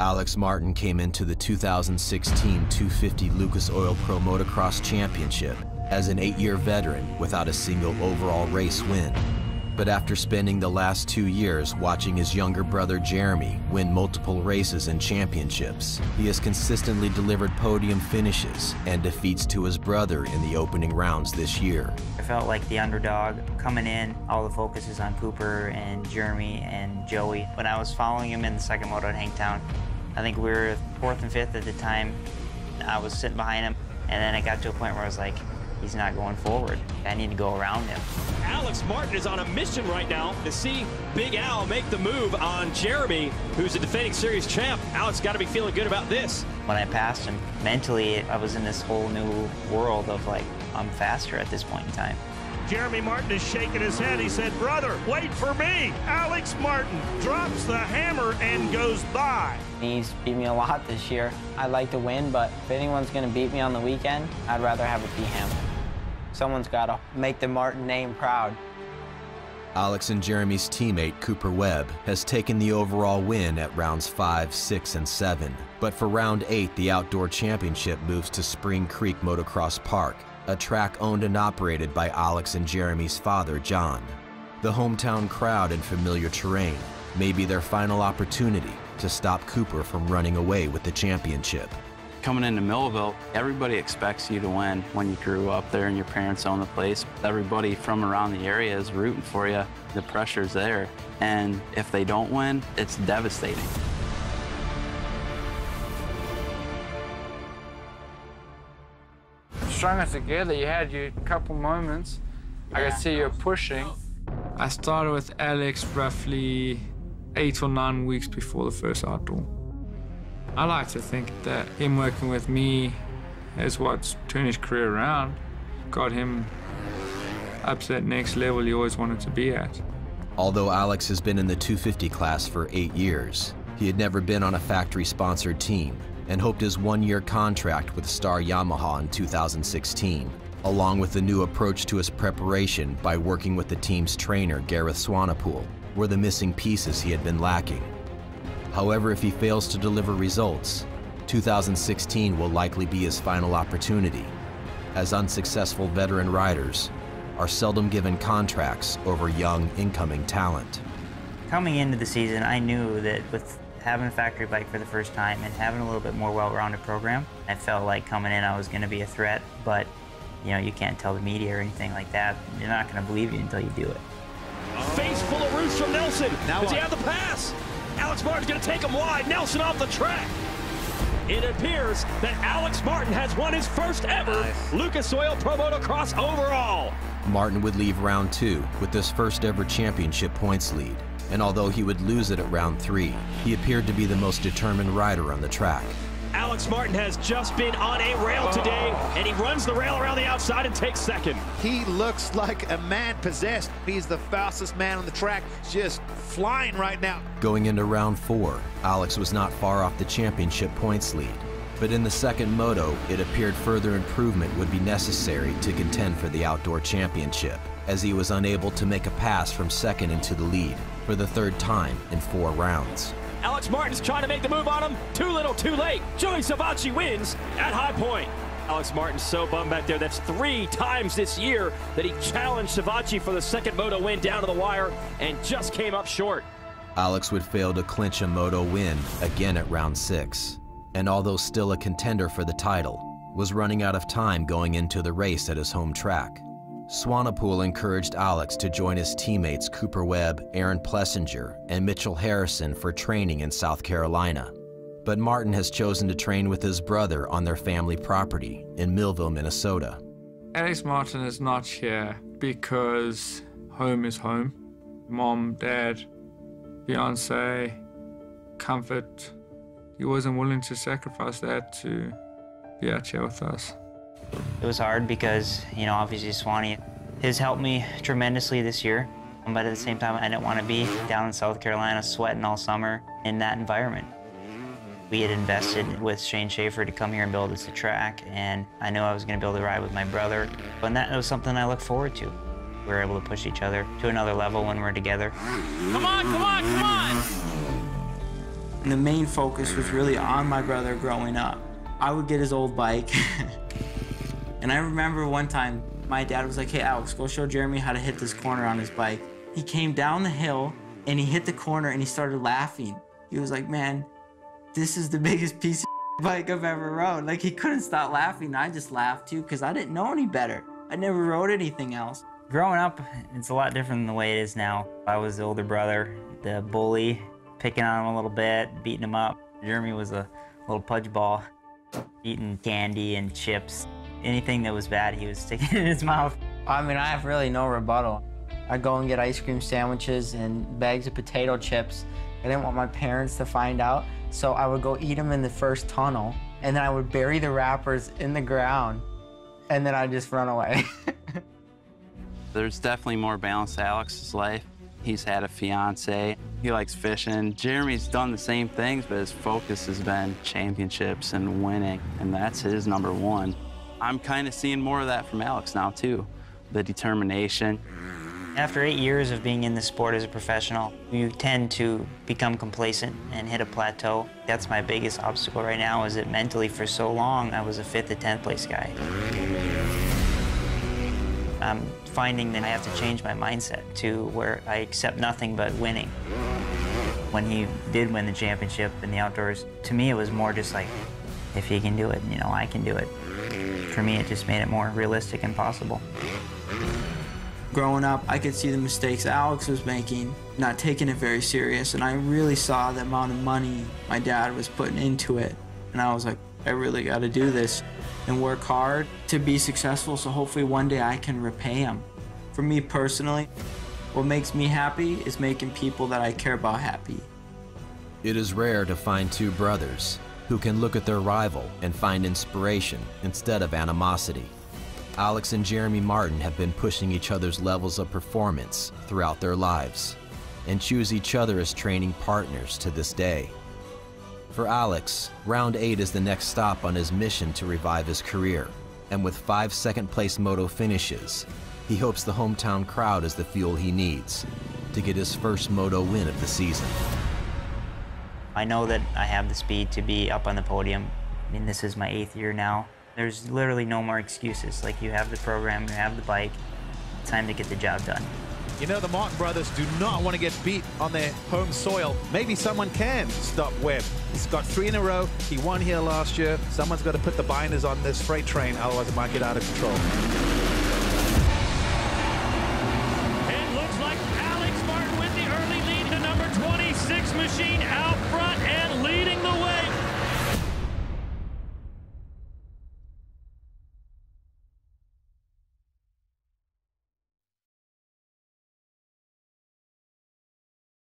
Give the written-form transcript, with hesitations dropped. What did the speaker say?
Alex Martin came into the 2016 250 Lucas Oil Pro Motocross Championship as an 8-year veteran without a single overall race win. But after spending the last 2 years watching his younger brother Jeremy win multiple races and championships, he has consistently delivered podium finishes and defeats to his brother in the opening rounds this year. I felt like the underdog coming in. All the focus is on Cooper and Jeremy and Joey. When I was following him in the second moto at Hangtown, I think we were 4th and 5th at the time. I was sitting behind him, and then it got to a point where I was like, he's not going forward. I need to go around him. Alex Martin is on a mission right now to see Big Al make the move on Jeremy, who's a defending series champ. Alex got to be feeling good about this. When I passed him, mentally, I was in this whole new world of like, I'm faster at this point in time. Jeremy Martin is shaking his head. He said, brother, wait for me. Alex Martin drops the hammer and goes by. He's beat me a lot this year. I'd like to win, but if anyone's going to beat me on the weekend, I'd rather have it be him. Someone's got to make the Martin name proud. Alex and Jeremy's teammate, Cooper Webb, has taken the overall win at rounds 5, 6, and 7. But for round 8, the outdoor championship moves to Spring Creek Motocross Park, a track owned and operated by Alex and Jeremy's father, John. The hometown crowd and familiar terrain may be their final opportunity to stop Cooper from running away with the championship. Coming into Millville, everybody expects you to win when you grew up there and your parents own the place. Everybody from around the area is rooting for you. The pressure's there, and if they don't win, it's devastating. Stronger together, you had your couple moments. I could see you pushing. I started with Alex roughly 8 or 9 weeks before the first outdoor. I like to think that him working with me is what's turned his career around, got him up to that next level he always wanted to be at. Although Alex has been in the 250 class for 8 years, he had never been on a factory-sponsored team and hoped his 1-year contract with Star Yamaha in 2016, along with the new approach to his preparation by working with the team's trainer, Gareth Swanepoel, were the missing pieces he had been lacking. However, if he fails to deliver results, 2016 will likely be his final opportunity, as unsuccessful veteran riders are seldom given contracts over young, incoming talent. Coming into the season, I knew that with having a factory bike for the first time and having a little bit more well-rounded program, I felt like coming in I was going to be a threat, but you know, you can't tell the media or anything like that. They're not going to believe you until you do it. Face full of roots from Nelson. Does he have the pass? Alex Martin's going to take him wide. Nelson off the track. It appears that Alex Martin has won his first ever Lucas Oil Pro Motocross overall. Martin would leave round 2 with his first ever championship points lead, and although he would lose it at round 3, he appeared to be the most determined rider on the track. Alex Martin has just been on a rail today, and he runs the rail around the outside and takes second. He looks like a man possessed. He's the fastest man on the track, just flying right now. Going into round 4, Alex was not far off the championship points lead. But in the second moto, it appeared further improvement would be necessary to contend for the outdoor championship, as he was unable to make a pass from second into the lead for the 3rd time in 4 rounds. Alex Martin's trying to make the move on him. Too little, too late. Joey Savacci wins at High Point. Alex Martin's so bummed back there. That's 3 times this year that he challenged Savacci for the second moto win down to the wire and just came up short. Alex would fail to clinch a moto win again at round 6, and although still a contender for the title, was running out of time going into the race at his home track. Swanepoel encouraged Alex to join his teammates Cooper Webb, Aaron Plessinger, and Mitchell Harrison for training in South Carolina. But Martin has chosen to train with his brother on their family property in Millville, Minnesota. Alex Martin is not here because home is home. Mom, dad, fiance, comfort. He wasn't willing to sacrifice that to be out here with us. It was hard because, you know, obviously Swanee has helped me tremendously this year, but at the same time, I didn't want to be down in South Carolina sweating all summer in that environment. We had invested with Shane Schaefer to come here and build us a track, and I knew I was going to be able to ride with my brother, and that was something I look forward to. We were able to push each other to another level when we're together. Come on, come on, come on! And the main focus was really on my brother growing up. I would get his old bike. And I remember one time, my dad was like, hey, Alex, go show Jeremy how to hit this corner on his bike. He came down the hill and he hit the corner and he started laughing. He was like, man, this is the biggest piece of bike I've ever rode. Like, he couldn't stop laughing. I just laughed too, because I didn't know any better. I never rode anything else. Growing up, it's a lot different than the way it is now. I was the older brother, the bully, picking on him a little bit, beating him up. Jeremy was a little pudge ball, eating candy and chips. Anything that was bad, he was sticking it in his mouth. I mean, I have really no rebuttal. I'd go and get ice cream sandwiches and bags of potato chips. I didn't want my parents to find out, so I would go eat them in the first tunnel, and then I would bury the wrappers in the ground, and then I'd just run away. There's definitely more balance to Alex's life. He's had a fiance, he likes fishing. Jeremy's done the same things, but his focus has been championships and winning, and that's his number one. I'm kind of seeing more of that from Alex now too, the determination. After 8 years of being in the sport as a professional, you tend to become complacent and hit a plateau. That's my biggest obstacle right now, is that mentally for so long I was a 5th to 10th place guy. I'm finding that I have to change my mindset to where I accept nothing but winning. When he did win the championship in the outdoors, to me it was more just like, if he can do it, you know, I can do it. For me, it just made it more realistic and possible. Growing up, I could see the mistakes Alex was making, not taking it very serious, and I really saw the amount of money my dad was putting into it. And I was like, I really got to do this and work hard to be successful, so hopefully one day I can repay him. For me personally, what makes me happy is making people that I care about happy. It is rare to find two brothers who can look at their rival and find inspiration instead of animosity. Alex and Jeremy Martin have been pushing each other's levels of performance throughout their lives and choose each other as training partners to this day. For Alex, round 8 is the next stop on his mission to revive his career, and with 5 second-place moto finishes, he hopes the hometown crowd is the fuel he needs to get his first moto win of the season. I know that I have the speed to be up on the podium. I mean, this is my 8th year now. There's literally no more excuses. Like, you have the program, you have the bike, it's time to get the job done. You know, the Martin brothers do not want to get beat on their home soil. Maybe someone can stop Webb. He's got 3 in a row. He won here last year. Someone's got to put the binders on this freight train, otherwise it might get out of control.